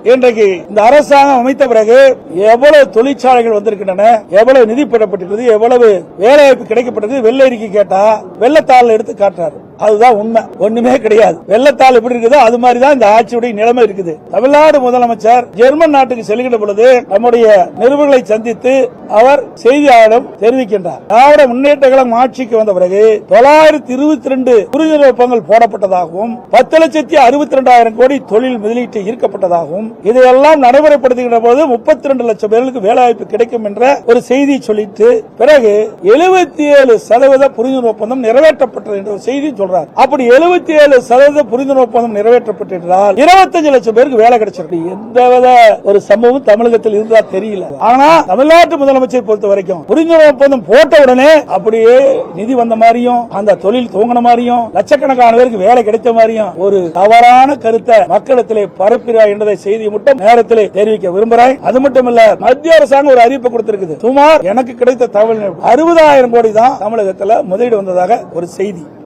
இன்றைக்கு இந்த அரசாங்கம் அமைத்த பிறகு எவ்வளவு தொழிற்சாலைகள் வந்திருக்கின்றன, எவ்வளவு நிதி பெறப்பட்டிருக்கிறது, எவ்வளவு வேலைவாய்ப்பு கிடைக்கப்பட்டது. வெள்ளை அறிக்கை கேட்டா வெள்ளத்தாள் எடுத்து காட்டுறாரு. அதுதான் உண்மை, ஒண்ணுமே கிடையாது. வெள்ளத்தாள் எப்படி இருக்குதோ அது மாதிரிதான் இந்த ஆட்சியுடைய நிலைமை இருக்குது. தமிழ்நாடு முதலமைச்சர் ஜெர்மன் நாட்டுக்கு செல்கின்ற பொழுது நம்முடைய நிருபர்களை சந்தித்து அவர் செய்தியாளரிடம் தெரிவிக்கின்றார். திராவிட முன்னேற்ற கழகம் ஆட்சிக்கு வந்த பிறகு 922 புரிந்துணர்வு ஒப்பந்தங்கள் போடப்பட்டதாகவும் 10,62,000 கோடி தொழில் முதலீட்டு ஈர்க்கப்பட்டதாகவும் இதையெல்லாம் நடைமுறைப்படுத்துகின்ற போது 32 லட்சம் பேர்களுக்கு வேலைவாய்ப்பு கிடைக்கும் என்ற ஒரு செய்தியை சொல்லிட்டு பிறகு 77% புரிந்துணர்வு ஒப்பந்தம் நிறைவேற்றப்பட்டது என்ற ஒரு செய்தி சொல்றார். அப்படி 77% புரிந்துணர்வு ஒப்பந்தம் நிறைவேற்றப்பட்டிருந்தால் 25 லட்சம் பேருக்கு வேலை கிடைச்சிருக்கு. எந்தவித ஒரு சம்பவம் தமிழகத்தில் இருந்தா தெரியல. ஆனா தமிழ்நாட்டு முதலமைச்சர் பொறுத்த வரைக்கும் புரிந்துணர்வு ஒப்பந்தம் போட்ட உடனே அப்படியே நிதி வந்த மாதிரியும் அந்த தொழில் துவங்கின மாதிரியும் லட்சக்கணக்கான பேருக்கு வேலை கிடைத்த மாதிரியும் ஒரு தவறான கருத்தை மக்களிடத்திலே பரப்புகிறார் என்ற செய்தியை மட்டும் நேரத்திலே தெரிவிக்க விரும்புகிறேன். அது மட்டுமல்ல, மத்திய அரசாங்கம் ஒரு அறிவிப்பு கொடுத்திருக்குது. சுமார் எனக்கு கிடைத்த தகவல் 60,000 கோடி தான் தமிழகத்தில் முதலீடு வந்ததாக ஒரு செய்தி.